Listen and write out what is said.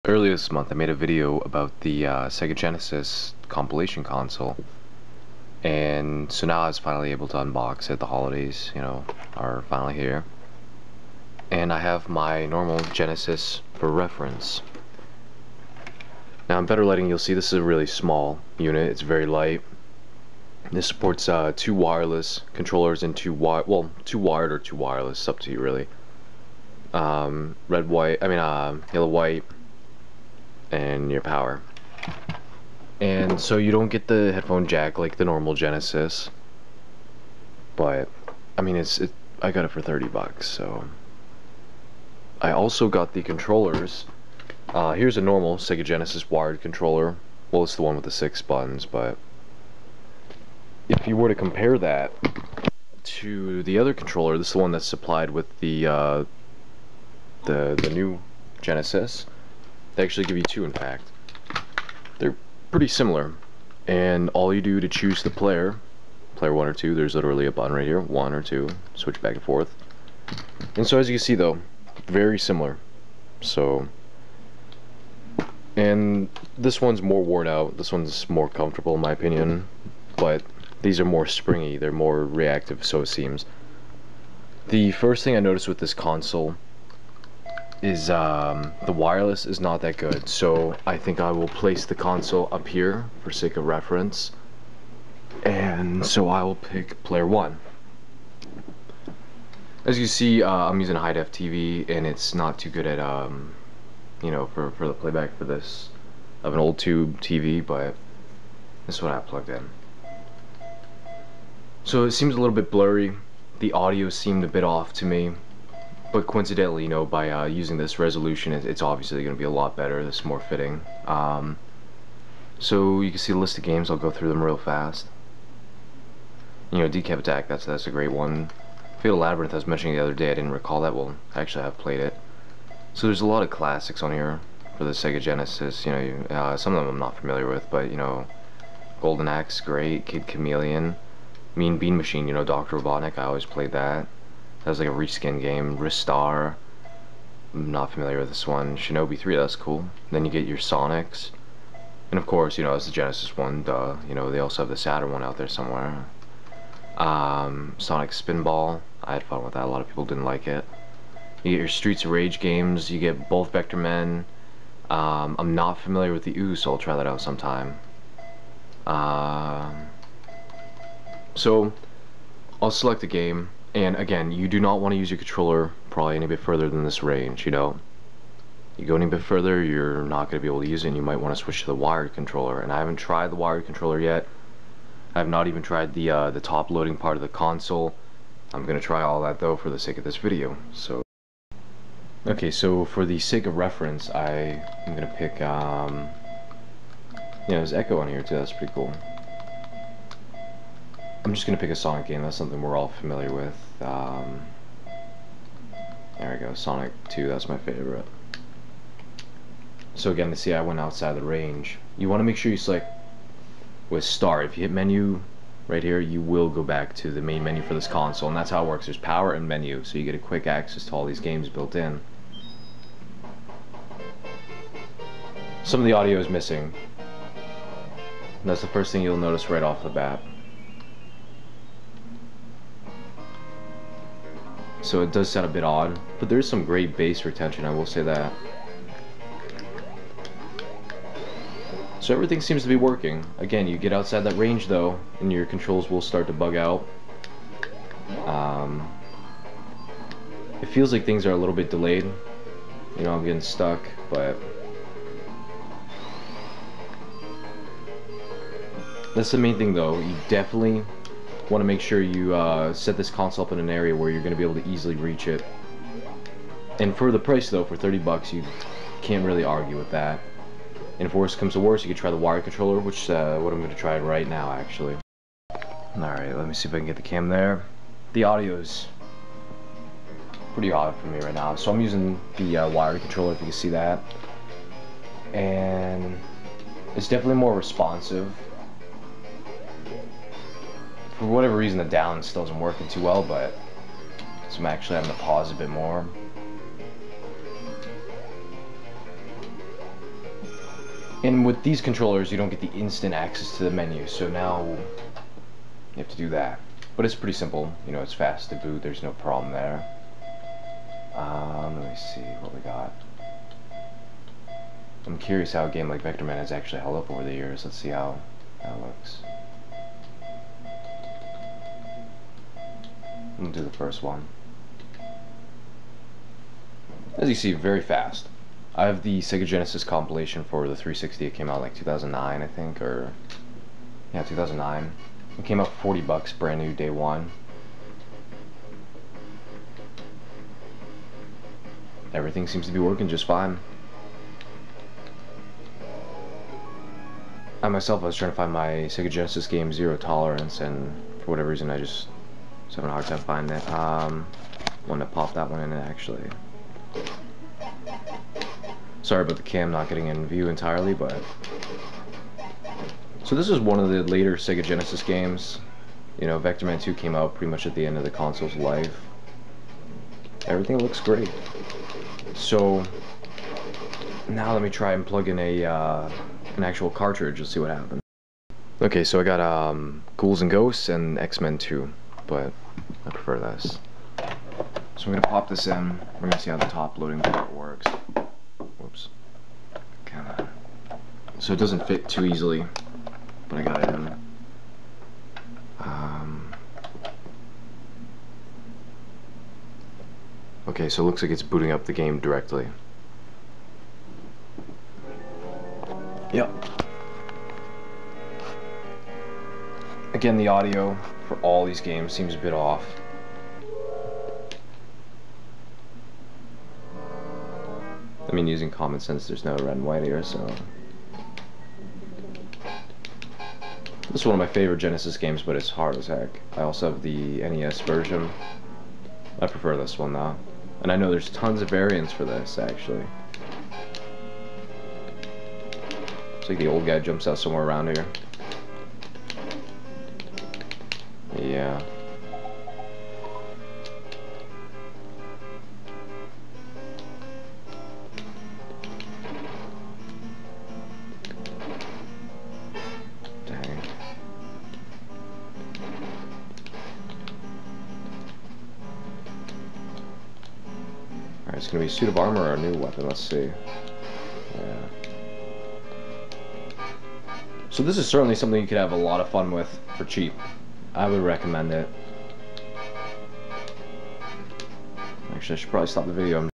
Earlier this month I made a video about the Sega Genesis compilation console, and so now I was finally able to unbox it. The holidays, are finally here, and I have my normal Genesis for reference. Now in better lighting you'll see this is a really small unit. It's very light. This supports two wireless controllers and two wired or two wireless. It's up to you really. Yellow, white, and your power. And so you don't get the headphone jack like the normal Genesis, but I mean I got it for 30 bucks. So I also got the controllers. Here's a normal Sega Genesis wired controller. Well, it's the one with the 6 buttons, but if you were to compare that to the other controller, this is the one that's supplied with the new Genesis. They actually give you two, in fact. They're pretty similar, and all you do to choose the player 1 or 2, there's literally a button right here, 1 or 2, switch back and forth. And so as you can see though, very similar. So, and this one's more worn out, this one's more comfortable in my opinion, but these are more springy, they're more reactive, so it seems. The first thing I noticed with this console is the wireless is not that good, so I think I will place the console up here for sake of reference, and so I will pick player 1. As you see, I'm using a high def TV, and it's not too good at for the playback for this of an old tube TV, but this is what I plugged in. So it seems a little bit blurry. The audio seemed a bit off to me. But coincidentally, by using this resolution, it's obviously going to be a lot better. This is more fitting. So you can see the list of games. I'll go through them real fast. Decap Attack, that's a great one. Fatal Labyrinth I was mentioning the other day, I didn't recall that. Well, actually I've played it. So there's a lot of classics on here for the Sega Genesis. Some of them I'm not familiar with, but Golden Axe, great. Kid Chameleon, Mean Bean Machine, Dr. Robotnik, I always played that. That was like a reskin game. Ristar, I'm not familiar with this one. Shinobi 3, that's cool. Then you get your Sonics, and of course, it's the Genesis one. Duh. They also have the Saturn one out there somewhere. Sonic Spinball, I had fun with that. A lot of people didn't like it. You get your Streets of Rage games. You get both Vector Men. I'm not familiar with the Ooze, so I'll try that out sometime. So I'll select a game. And again, you do not want to use your controller probably any bit further than this range, You go any bit further, you're not going to be able to use it, and you might want to switch to the wired controller. And I haven't tried the wired controller yet. I have not even tried the top loading part of the console. I'm going to try all that though for the sake of this video. So, okay, so for the sake of reference, I'm going to pick, there's Echo on here too, that's pretty cool. I'm just going to pick a Sonic game. That's something we're all familiar with. There we go, Sonic 2, that's my favorite. So again, to see I went outside the range. You want to make sure you select with Start. If you hit menu right here, you will go back to the main menu for this console, and that's how it works. There's power and menu, so you get a quick access to all these games built in. Some of the audio is missing. And that's the first thing you'll notice right off the bat. So it does sound a bit odd, but there's some great bass retention, I will say that. So everything seems to be working. Again, you get outside that range though, and your controls will start to bug out. It feels like things are a little bit delayed. I'm getting stuck, but that's the main thing though. You definitely want to make sure you set this console up in an area where you're going to be able to easily reach it. And for the price though, for 30 bucks, you can't really argue with that. And if worse comes to worse, you can try the wired controller, which is what I'm going to try right now actually. Alright, let me see if I can get the cam there. The audio's pretty odd for me right now, so I'm using the wired controller, if you can see that. And it's definitely more responsive. For whatever reason, the down still isn't working too well, but so I'm actually having to pause a bit more. And with these controllers, you don't get the instant access to the menu, so now you have to do that. But it's pretty simple, you know, it's fast to boot, there's no problem there. Let me see what we got. I'm curious how a game like Vectorman has actually held up over the years. Let's see how that looks. I'm gonna do the first one. As you see, very fast. I have the Sega Genesis compilation for the 360. It came out like 2009, I think, or yeah, 2009. It came out for 40 bucks, brand new, day one. Everything seems to be working just fine. I myself, I was trying to find my Sega Genesis game Zero Tolerance, and for whatever reason I just was having a hard time finding it. Wanted to pop that one in actually. Sorry about the cam not getting in view entirely, but... So this is one of the later Sega Genesis games. You know, Vectorman 2 came out pretty much at the end of the console's life. Everything looks great. So, now let me try and plug in an actual cartridge. Let's see what happens. Okay, so I got Ghouls and Ghosts and X-Men 2, but I prefer this. So I'm gonna pop this in. We're gonna see how the top loading part works. Whoops. Come on. So it doesn't fit too easily, but I got it in. Okay, so it looks like it's booting up the game directly. Yep. Again, the audio for all these games seems a bit off. I mean, using common sense, there's no red and white here, so... This is one of my favorite Genesis games, but it's hard as heck. I also have the NES version. I prefer this one, though. And I know there's tons of variants for this, actually. Looks like the old guy jumps out somewhere around here. Yeah. Dang. Alright, it's gonna be a suit of armor or a new weapon, let's see. Yeah. So this is certainly something you could have a lot of fun with for cheap. I would recommend it. Actually, I should probably stop the video. I'm